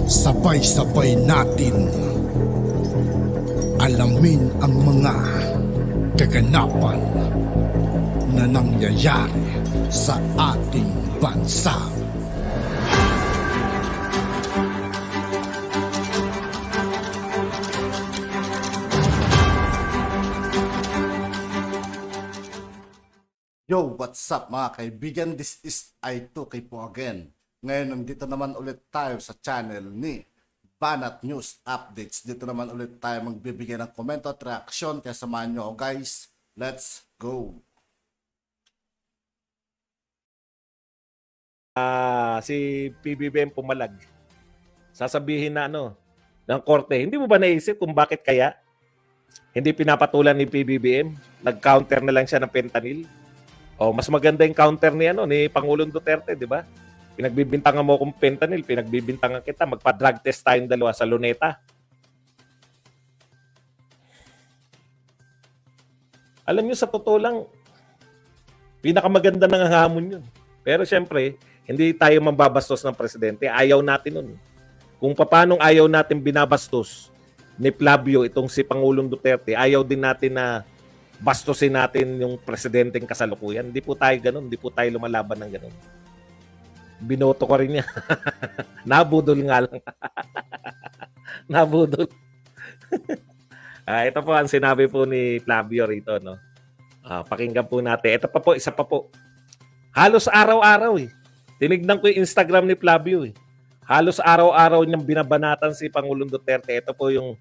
Sabay-sabay natin alamin ang mga kaganapan na nangyayari sa ating bansa. Yo, what's up mga kaibigan? This is I2K po again. Ngayon, nandito naman ulit tayo sa channel ni Banat News Updates. Dito naman ulit tayo magbibigay ng komento at reaksyon. Kaya samahan nyo ako guys. Let's go! Si PBBM pumalag. Sasabihin na ng korte. Hindi mo ba naisip kung bakit kaya hindi pinapatulan ni PBBM? Nag-counter na lang siya ng fentanyl. Oh, mas maganda yung counter ni Pangulong Duterte, di ba? Pinagbibintangan mo kung fentanyl, pinagbibintangan kita, magpa-drug test tayong dalawa sa Luneta. Alam niyo, sa totoo lang, pinakamaganda ng hamon yun. Pero syempre, hindi tayo mambabastos ng presidente. Ayaw natin nun. Kung paanong ayaw natin binabastos ni Flavio itong si Pangulong Duterte, ayaw din natin na bastusin natin yung presidenteng kasalukuyan. Hindi po tayo ganun. Hindi po tayo lumalaban ng ganun. Binoto ko rin niya. Nabudol nga lang. Nabudol. Ito po ang sinabi po ni Flavio rito. No? Pakinggan po natin. Ito pa po, isa pa po. Halos araw-araw eh. Tinignan ko yung Instagram ni Flavio eh. Halos araw-araw niyang binabanatan si Pangulong Duterte. Ito po yung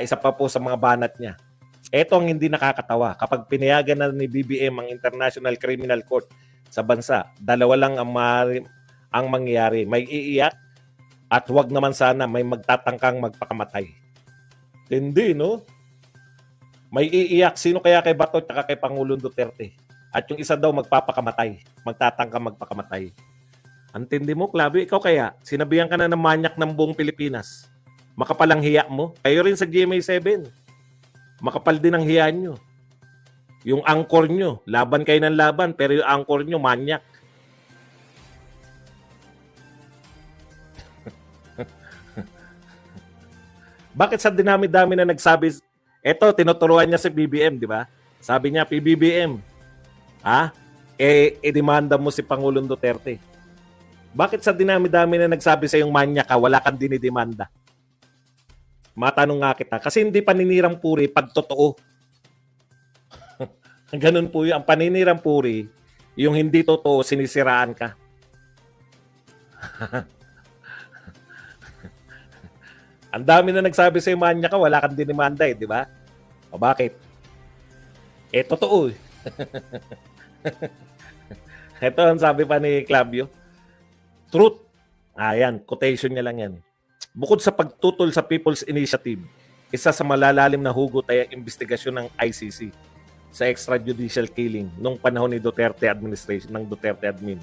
isa pa po sa mga banat niya. Ito ang hindi nakakatawa. Kapag pinayagan na ni BBM ang International Criminal Court sa bansa, dalawa lang ang mangyayari. May iiyak at wag naman sana may magtatangkang magpakamatay. Hindi, no? May iiyak. Sino kaya kay Bato at kay Pangulong Duterte? At yung isa daw magpapakamatay. Magtatangkang magpakamatay. Antindi mo, Flavio, ikaw kaya? Sinabihan ka na ng manyak ng buong Pilipinas. Makapalang hiya mo. Kayo rin sa GMA7. Makapal din ang hiya nyo. Yung angkor nyo, laban kayo ng laban, pero yung angkor nyo, manyak. Bakit sa dinami-dami na nagsabi, eto, tinuturuan niya si BBM, di ba? Sabi niya, PBBM, demanda mo si Pangulong Duterte. Bakit sa dinami-dami na nagsabi sa yung manyak ka, wala kang dinidemanda? Matanong nga kita. Kasi hindi paninirang puri pag totoo. Ganun po yun. Ang paninirang puri, yung hindi totoo, sinisiraan ka. Ang dami na nagsabi sa manya ka, wala kang dinimanda eh, di ba? O bakit? Totoo eh. Ito ang sabi pa ni Flavio. Truth. Ayan, quotation niya lang yan. Bukod sa pagtutol sa People's Initiative, isa sa malalalim na hugot ay ang investigasyon ng ICC sa extrajudicial killing nung panahon ni Duterte administration, ng Duterte admin.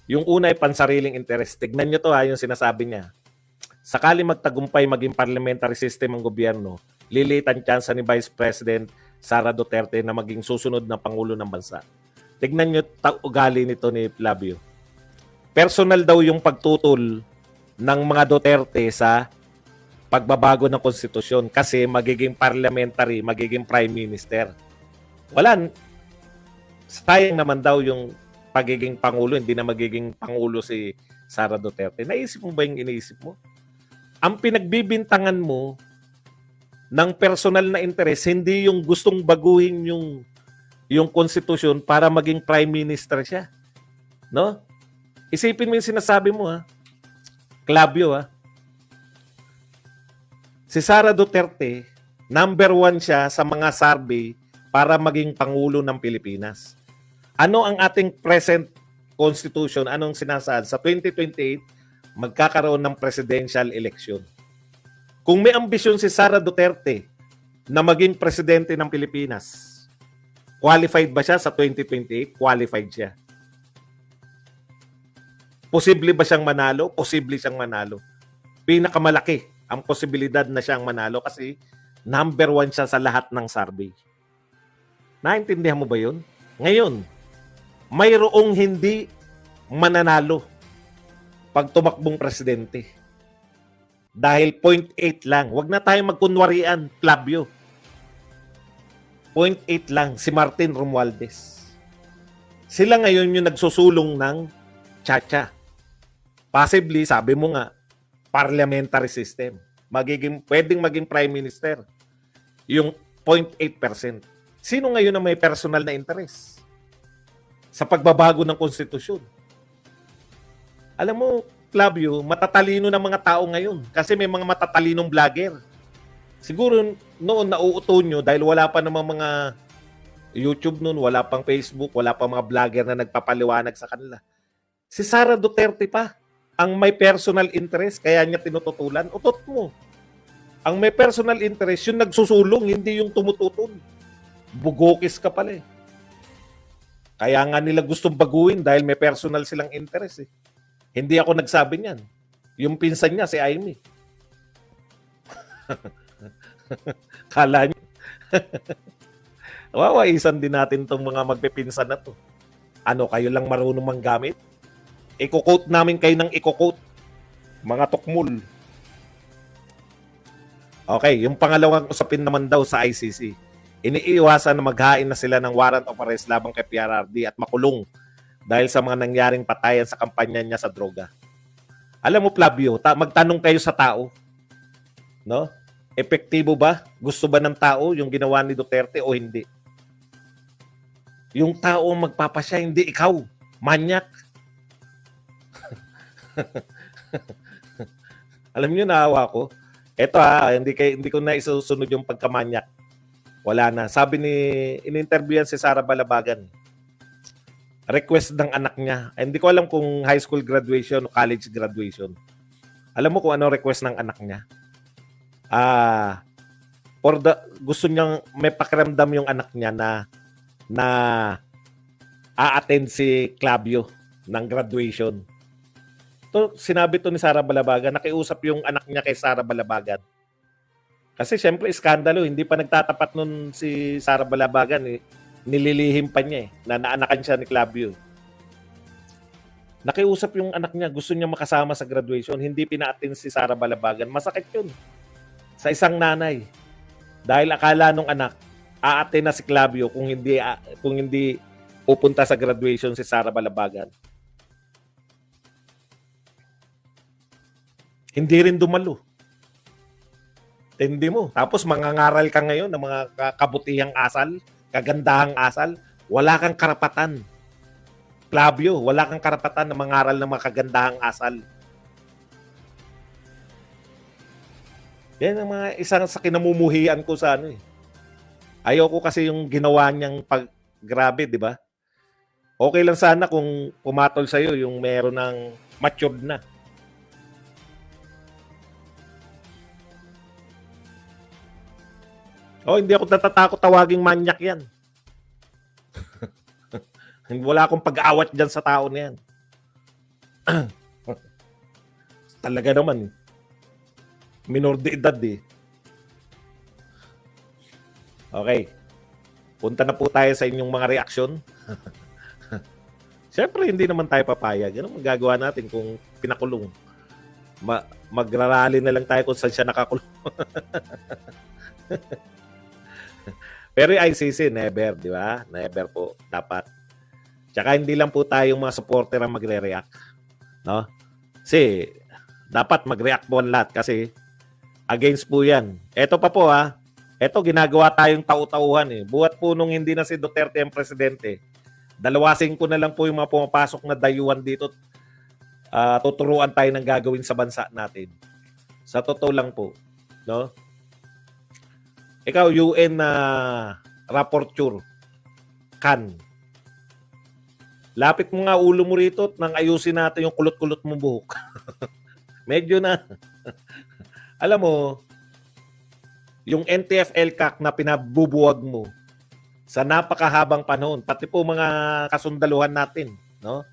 Yung una ay pansariling interest. Tignan nyo to yung sinasabi niya. Sakali magtagumpay maging parliamentary system ang gobyerno, liliit ang tsansa ni Vice President Sara Duterte na maging susunod na Pangulo ng bansa. Tignan nyo ugali nito ni Flavio. Personal daw yung pagtutol ng mga Duterte sa pagbabago ng konstitusyon kasi magiging parliamentary, magiging prime minister. Wala. Sayang naman daw yung pagiging pangulo, hindi na magiging pangulo si Sara Duterte. Naisip mo ba yung iniisip mo? Ang pinagbibintangan mo ng personal na interest, hindi yung gustong baguhin yung konstitusyon para maging prime minister siya. No? Isipin mo yung sinasabi mo Flavio Si Sara Duterte, number 1 siya sa mga survey para maging Pangulo ng Pilipinas. Ano ang ating present constitution? Anong sinasaad? Sa 2028, magkakaroon ng presidential election. Kung may ambisyon si Sara Duterte na maging presidente ng Pilipinas, qualified ba siya sa 2028? Qualified siya. Posible ba siyang manalo? Posible siyang manalo. Pinakamalaki ang posibilidad na siyang manalo kasi number 1 siya sa lahat ng survey. Naintindihan mo ba yun? Ngayon, mayroong hindi mananalo pag tumakbong presidente. Dahil 0.8 lang. Huwag na tayong magkunwarian, Clavio. 0.8 lang si Martin Romualdez. Sila ngayon yung nagsusulong ng Chacha. Possibly, sabi mo nga, parliamentary system. Pwedeng maging prime minister. Yung 0.8%. Sino ngayon na may personal na interest sa pagbabago ng konstitusyon? Alam mo, Clavio, matatalino ng mga tao ngayon kasi may mga matatalinong vlogger. Siguro noon nauuto nyo dahil wala pa namang mga YouTube noon, wala pang Facebook, wala pang mga vlogger na nagpapaliwanag sa kanila. Si Sara Duterte pa ang may personal interest kaya niya tinututulan. Utot mo. Ang may personal interest yung nagsusulong, hindi yung tumututol. Bugokis ka pala eh. Kaya nga nila gustong baguhin dahil may personal silang interest eh. Hindi ako nagsabi niyan. Yung pinsan niya, si Amy. Kala niyo. Wawaisan din natin tong mga magpipinsan na to. Ano, kayo lang marunong manggamit? Iko-quote namin kayo ng iko-quote. Mga tukmul. Okay, yung pangalawang usapin naman daw sa ICC. Iniiwasan na maghain na sila ng warrant of arrest labang kay PRRD at makulong dahil sa mga nangyaring patayan sa kampanya niya sa droga. Alam mo, Flavio, magtanong kayo sa tao. No? Epektibo ba? Gusto ba ng tao yung ginawa ni Duterte o hindi? Yung tao magpapasya, hindi ikaw. Manyak. Alam niyo, naawa ko. Eto hindi ko na isusunod yung pagkamanyak. Wala na. Sabi in-interviewan si Sara Balabagan. Request ng anak niya. Hindi ko alam kung high school graduation o college graduation. Alam mo kung ano request ng anak niya? Gusto niyang may pakiramdam yung anak niya na a-attend si Clavio ng graduation. Sinabi to ni Sara Balabagan, nakiusap yung anak niya kay Sara Balabagan. Kasi syempre, iskandalo, hindi pa nagtatapat nun si Sara Balabagan eh. Nililihim pa niya eh, na naanakan siya ni Clavio. Nakiusap yung anak niya, gusto niya makasama sa graduation, hindi pina-attend si Sara Balabagan. Masakit yun sa isang nanay. Dahil akala nung anak, a-attend na si Clavio kung hindi pupunta sa graduation si Sara Balabagan. Hindi rin dumalo. Hindi mo. Tapos mangangaral ka ngayon ng mga kabutihang asal, kagandahang asal, wala kang karapatan. Clavio, wala kang karapatan na mangaral ng mga kagandahang asal. Yan ang mga isang sa kinamumuhian ko sa ano eh. Ayoko kasi yung ginawa niyang grabe, di ba? Okay lang sana kung pumatol sa'yo yung meron ng matured na. Hindi ako natatakot tawaging manyak yan. Wala akong pag-aawat dyan sa tao na yan. Talaga naman. Minor de edad eh. Okay. Punta na po tayo sa inyong mga reaksyon. Siyempre, hindi naman tayo papayag. Ano magagawa natin kung pinakulong? Magrarally na lang tayo kung saan siya nakakulong. Pero yung ICC, never, di ba? Never po, dapat. Tsaka hindi lang po tayong mga supporter ang magre-react. No? Kasi, dapat mag-react po ang lahat kasi against po yan. Eto pa po Eto, ginagawa tayong tau-tauhan eh. Buhat po nung hindi na si Duterte ang presidente, 2.5 na lang po yung mga pumapasok na dayuhan dito. Tuturuan tayo ng gagawin sa bansa natin. Sa totoo lang po. No? Ikaw, UN na rapporteur, kan. Lapit mo nga ulo mo rito nang ayusin natin yung kulot-kulot mong buhok. Medyo na. Alam mo, yung NTF-ELCAC na pinabubuwag mo sa napakahabang panahon, pati po mga kasundaluhan natin, no?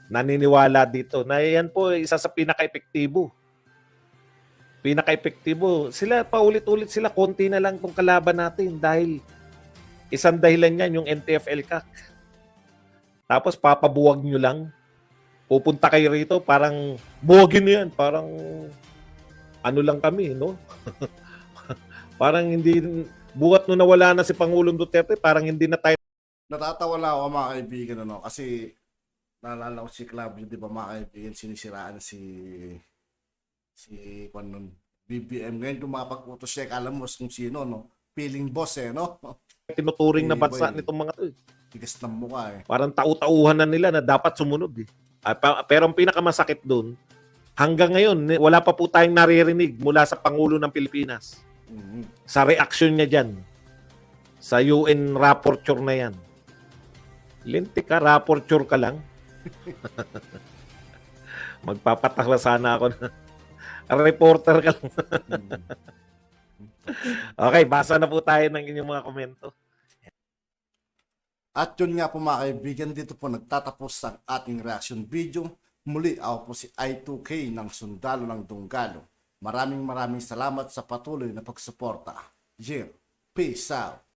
Naniniwala dito na yan po isa sa pinaka-epektibo. Sila paulit-ulit sila, konti na lang tong kalaban natin dahil isang dahilan yan yung NTF-ELCAC. Tapos papabuwag nyo lang. Pupunta kayo rito, parang buwagin nyo yan. Parang ano lang kami, no? Parang hindi, buhat nung nawala na si Pangulong Duterte, parang hindi na tayo Natatawa lang ako mga kaibigan, ano, kasi naalala ko si Club, di ba mga kaibigan, sinisiraan si kung nun, BBM. Ngayon kung makapag-utos siya, alam mo kung sino, no? Feeling boss no? tinuturing na Hey, bansa boy. nitong mga to. Tigas ng mukha Parang tau-tauhan na nila na dapat sumunod eh. Pero ang pinakamasakit doon, hanggang ngayon, wala pa po tayong naririnig mula sa Pangulo ng Pilipinas. Sa reaksyon niya dyan. Sa UN rapporteur na yan. Lintik ka, rapporteur ka lang. Magpapatawa sana ako na reporter ka lang. Okay, basa na po tayo ng inyong mga komento. At yun nga po mga kaibigan, dito po nagtatapos ang ating reaction video. Muli ako po si I2K ng Sundalo ng Dunggalo. Maraming salamat sa patuloy na pagsuporta. Yeah, peace out.